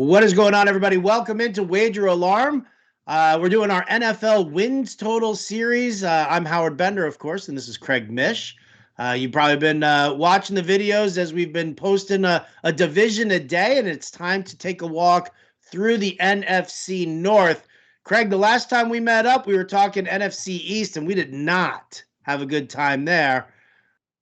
What is going on, everybody? Welcome into Wager Alarm. We're doing our NFL wins total series. I'm Howard Bender, of course, and this is Craig Mish. You've probably been watching the videos as we've been posting a division a day, and it's time to take a walk through the NFC North. Craig, the last time we met up, we were talking NFC East, and we did not have a good time there.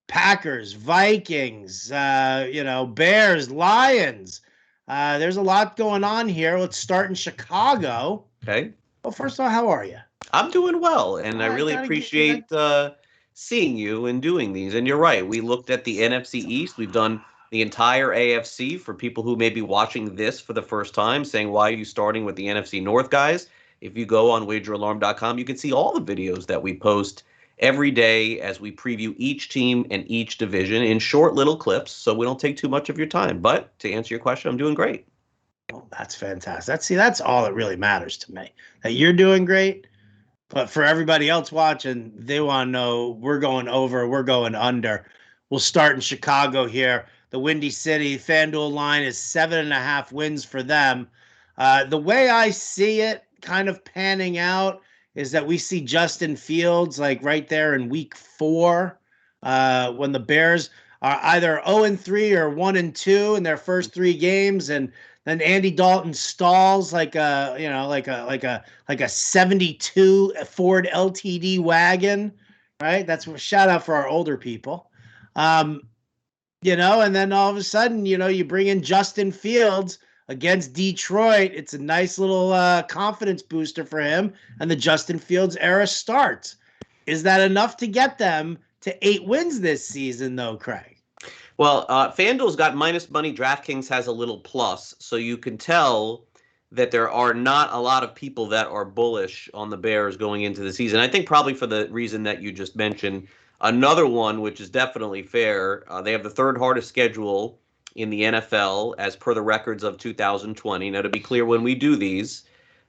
Packers, Vikings, Bears, Lions. There's a lot going on here. Let's start in Chicago. Okay. Well, first of all, how are you? I'm doing well, and I really appreciate seeing you and doing these. And you're right. We looked at the NFC East. We've done the entire AFC for people who may be watching this for the first time, saying, why are you starting with the NFC North, guys? If you go on wageralarm.com, you can see all the videos that we post every day as we preview each team and each division in short little clips, so we don't take too much of your time. But to answer your question, I'm doing great. Oh, that's fantastic. That's all that really matters to me, that you're doing great. But for everybody else watching, they want to know we're going over, we're going under. We'll start in Chicago here. The Windy City FanDuel line is 7.5 wins for them. The way I see it kind of panning out is that we see Justin Fields like right there in week 4 when the Bears are either 0-3 or 1-2 in their first 3 games, and then Andy Dalton stalls like a 72 Ford LTD wagon, right? That's a shout out for our older people. And then all of a sudden, you bring in Justin Fields against Detroit. It's a nice little confidence booster for him, and the Justin Fields era starts. Is that enough to get them to 8 wins this season, though, Craig? Well, FanDuel's got minus money. DraftKings has a little plus, so you can tell that there are not a lot of people that are bullish on the Bears going into the season. I think probably for the reason that you just mentioned. Another one, which is definitely fair, they have the 3rd hardest schedule in the NFL as per the records of 2020. Now, to be clear, when we do these,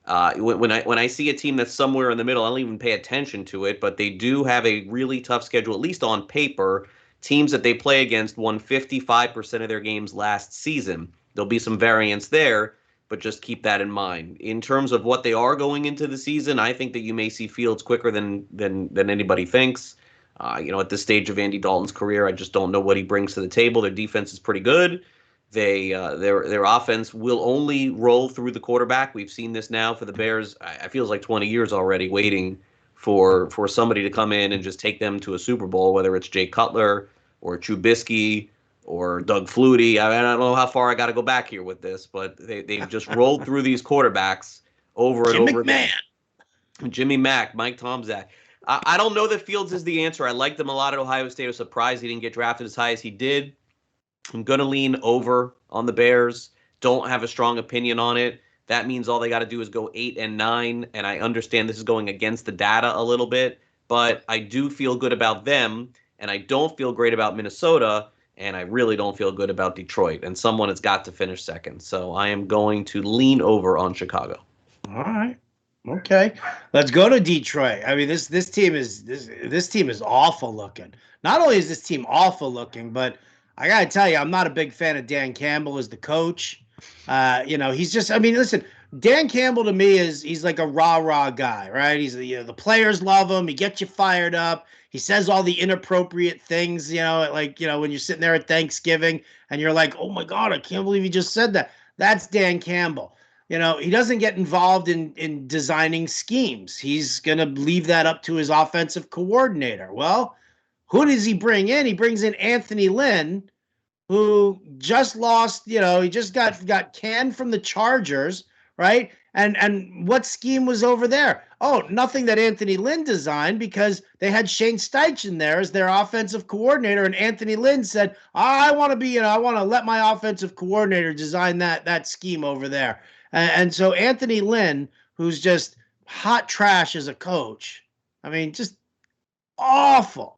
when I see a team that's somewhere in the middle, I don't even pay attention to it, but they do have a really tough schedule, at least on paper. Teams that they play against won 55% of their games last season. There'll be some variance there, but just keep that in mind. In terms of what they are going into the season, I think that you may see Fields quicker than anybody thinks. At this stage of Andy Dalton's career, I just don't know what he brings to the table. Their defense is pretty good. Their offense will only roll through the quarterback. We've seen this now for the Bears. I feels like 20 years already waiting for somebody to come in and just take them to a Super Bowl, whether it's Jay Cutler or Trubisky or Doug Flutie. I don't know how far I got to go back here with this, but they've just rolled through these quarterbacks over and over again. Jimmy Mack, Mike Tomczak. I don't know that Fields is the answer. I liked him a lot at Ohio State. I was surprised he didn't get drafted as high as he did. I'm going to lean over on the Bears. Don't have a strong opinion on it. That means all they got to do is go 8-9, and I understand this is going against the data a little bit, but I do feel good about them, and I don't feel great about Minnesota, and I really don't feel good about Detroit, and someone has got to finish second. So I am going to lean over on Chicago. All right. Okay, let's go to Detroit. I mean, this team is awful looking. Not only is this team awful looking, but I gotta tell you, I'm not a big fan of Dan Campbell as the coach. He's just. I mean, listen, Dan Campbell to me he's like a rah guy, right? He's the players love him. He gets you fired up. He says all the inappropriate things, when you're sitting there at Thanksgiving and you're like, oh my God, I can't believe he just said that. That's Dan Campbell. He doesn't get involved in designing schemes. He's going to leave that up to his offensive coordinator. Well, who does he bring in? He brings in Anthony Lynn, who just lost, he just got canned from the Chargers, right? And what scheme was over there? Oh, nothing that Anthony Lynn designed, because they had Shane Steichen there as their offensive coordinator, and Anthony Lynn said, I want to let my offensive coordinator design that scheme over there. And so Anthony Lynn, who's just hot trash as a coach, I mean, just awful.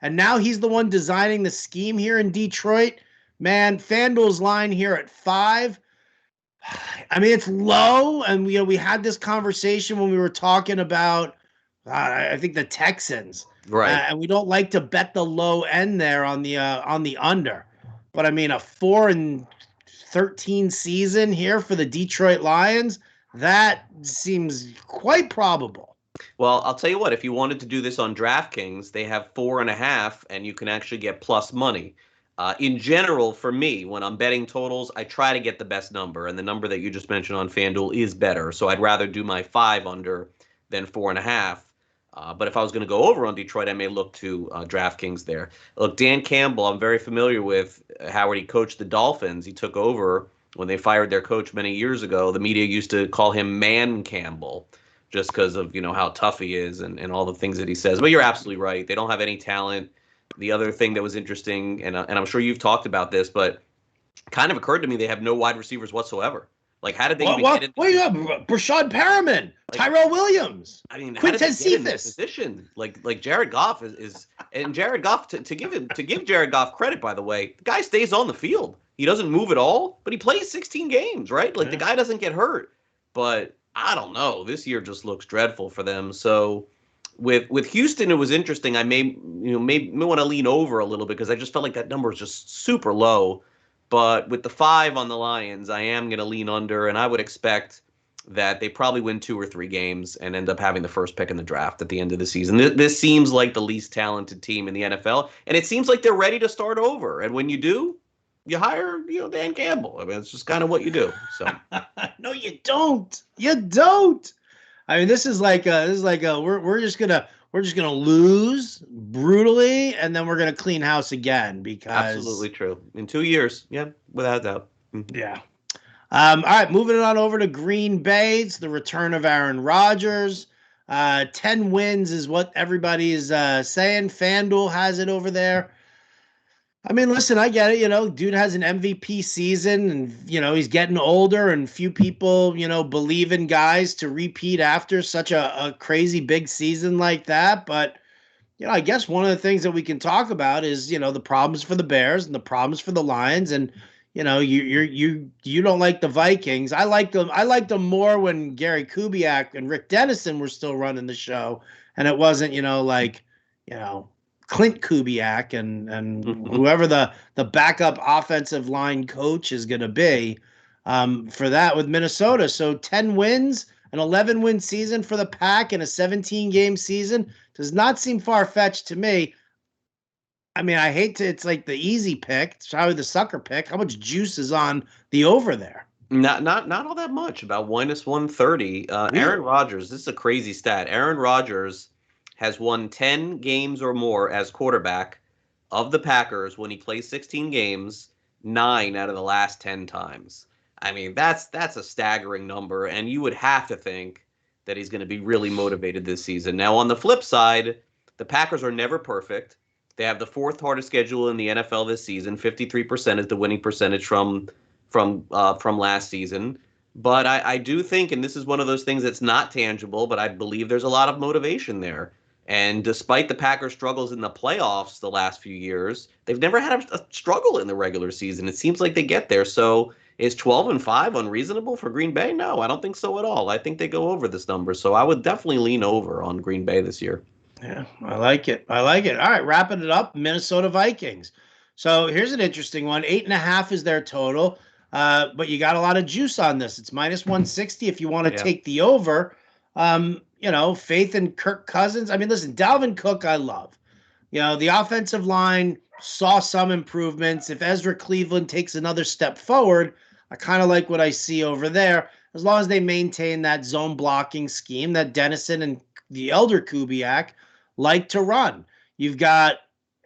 And now he's the one designing the scheme here in Detroit. Man, FanDuel's line here at 5. I mean, it's low, and we had this conversation when we were talking about, I think, the Texans, right? And we don't like to bet the low end there on the under, but I mean, a 4-3 13 season here for the Detroit Lions, that seems quite probable. Well, I'll tell you what, if you wanted to do this on DraftKings, they have 4.5, and you can actually get plus money. In general, for me, when I'm betting totals, I try to get the best number, and the number that you just mentioned on FanDuel is better. So I'd rather do my 5 under than 4.5. But if I was going to go over on Detroit, I may look to DraftKings there. Look, Dan Campbell, I'm very familiar with. Howard, he coached the Dolphins. He took over when they fired their coach many years ago. The media used to call him Man Campbell, just because of how tough he is and all the things that he says. But you're absolutely right. They don't have any talent. The other thing that was interesting, and I'm sure you've talked about this, but kind of occurred to me, they have no wide receivers whatsoever. Like, how did they even get in? What you have? Brashad Perriman, Tyrell Williams. I mean, Quintez how did they get in this Cephas. position? Like Jared Goff is and Jared Goff to give Jared Goff credit, by the way, the guy stays on the field. He doesn't move at all, but he plays 16 games, right? Like the guy doesn't get hurt. But I don't know. This year just looks dreadful for them. So with Houston, it was interesting. I may want to lean over a little bit because I just felt like that number was just super low. But with the 5 on the Lions, I am going to lean under, and I would expect that they probably win 2 or 3 games and end up having the first pick in the draft at the end of the season. This seems like the least talented team in the NFL, and it seems like they're ready to start over. And when you do, you hire Dan Campbell. I mean, it's just kind of what you do. So no, you don't. You don't. I mean, this is like we're just gonna lose brutally, and then we're gonna clean house again because absolutely true. In 2 years, yeah, without doubt. Yeah. All right, moving on over to Green Bay. It's the return of Aaron Rodgers. 10 wins is what everybody is saying. FanDuel has it over there. I mean, listen, I get it. Dude has an MVP season and, he's getting older and few people, believe in guys to repeat after such a crazy big season like that. But, I guess one of the things that we can talk about is, the problems for the Bears and the problems for the Lions. And, you don't like the Vikings. I liked them more when Gary Kubiak and Rick Dennison were still running the show. And it wasn't, Clint Kubiak and whoever the backup offensive line coach is going to be for that with Minnesota. So 10 wins, an 11-win season for the Pack in a 17-game season does not seem far-fetched to me. I mean, I hate to, it's like the easy pick. It's probably the sucker pick. How much juice is on the over there? Not all that much, about -130. Really? Aaron Rodgers, this is a crazy stat. Aaron Rodgers has won 10 games or more as quarterback of the Packers when he plays 16 games, 9 out of the last 10 times. I mean, that's a staggering number, and you would have to think that he's going to be really motivated this season. Now, on the flip side, the Packers are never perfect. They have the 4th hardest schedule in the NFL this season. 53% is the winning percentage from last season. But I do think, and this is one of those things that's not tangible, but I believe there's a lot of motivation there. And despite the Packers' struggles in the playoffs the last few years, they've never had a struggle in the regular season. It seems like they get there. So is 12-5 unreasonable for Green Bay? No, I don't think so at all. I think they go over this number. So I would definitely lean over on Green Bay this year. Yeah, I like it. All right, wrapping it up, Minnesota Vikings. So here's an interesting one. 8.5 is their total, but you got a lot of juice on this. It's -160 if you want to take the over. Faith in Kirk Cousins. I mean, listen, Dalvin Cook, I love. The offensive line saw some improvements. If Ezra Cleveland takes another step forward, I kind of like what I see over there, as long as they maintain that zone blocking scheme that Dennison and the elder Kubiak like to run. You've got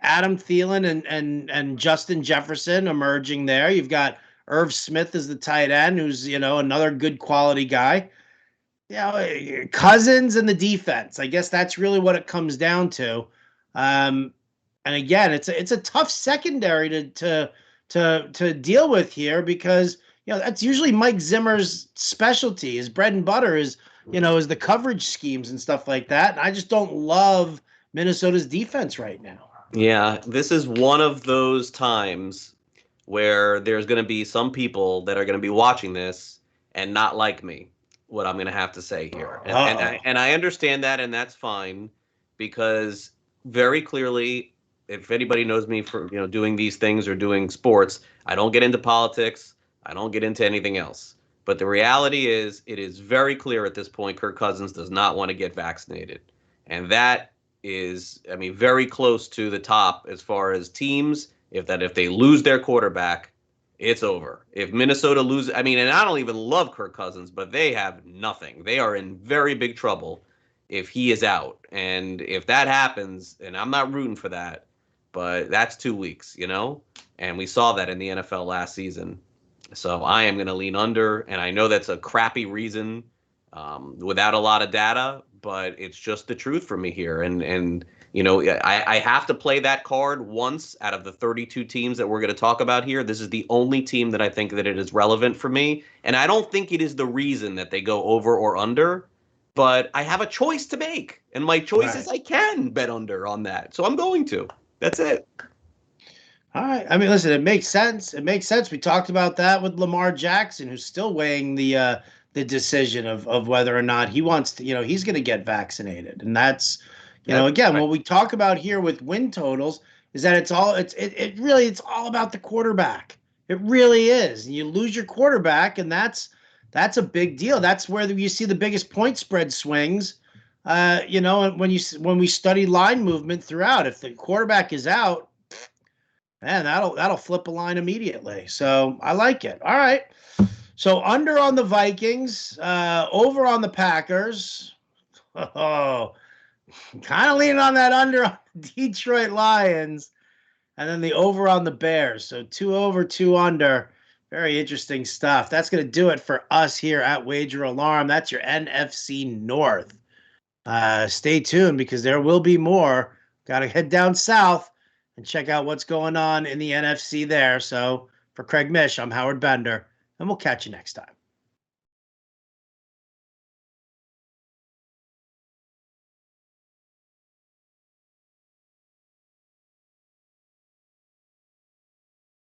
Adam Thielen and Justin Jefferson emerging there. You've got Irv Smith as the tight end, who's, another good quality guy. Cousins and the defense. I guess that's really what it comes down to. And again, it's a tough secondary to deal with here because that's usually Mike Zimmer's specialty. His bread and butter is the coverage schemes and stuff like that. And I just don't love Minnesota's defense right now. Yeah, this is one of those times where there's going to be some people that are going to be watching this and not like me, what I'm going to have to say here. And I understand that, and that's fine, because very clearly, if anybody knows me for doing these things or doing sports, I don't get into politics. I don't get into anything else. But the reality is, it is very clear at this point Kirk Cousins does not want to get vaccinated. And that is, I mean, very close to the top as far as teams. If they lose their quarterback, it's over. If Minnesota loses, I mean, and I don't even love Kirk Cousins, but they have nothing. They are in very big trouble if he is out. And if that happens, and I'm not rooting for that, but that's 2 weeks, you know? And we saw that in the NFL last season. So I am going to lean under, and I know that's a crappy reason without a lot of data, but it's just the truth for me here. And you know, I have to play that card once out of the 32 teams that we're going to talk about here. This is the only team that I think that it is relevant for me, and I don't think it is the reason that they go over or under, but I have a choice to make, and my choice is I can bet under on that, so I'm going to. That's it. All right. I mean, listen, it makes sense. It makes sense. We talked about that with Lamar Jackson, who's still weighing the decision of whether or not he wants to, he's going to get vaccinated. And that's, again, right. what we talk about here with win totals is that it's all about the quarterback. It really is. You lose your quarterback, and that's a big deal. That's where you see the biggest point spread swings. And when we study line movement throughout, if the quarterback is out, man, that'll flip a line immediately. So I like it. All right. So under on the Vikings, over on the Packers. Oh, kind of leaning on that under on the Detroit Lions, and then the over on the Bears. So 2 over, 2 under. Very interesting stuff. That's going to do it for us here at Wager Alarm. That's your NFC North. Stay tuned because there will be more. Got to head down south and check out what's going on in the NFC there. So for Craig Mish, I'm Howard Bender, and we'll catch you next time.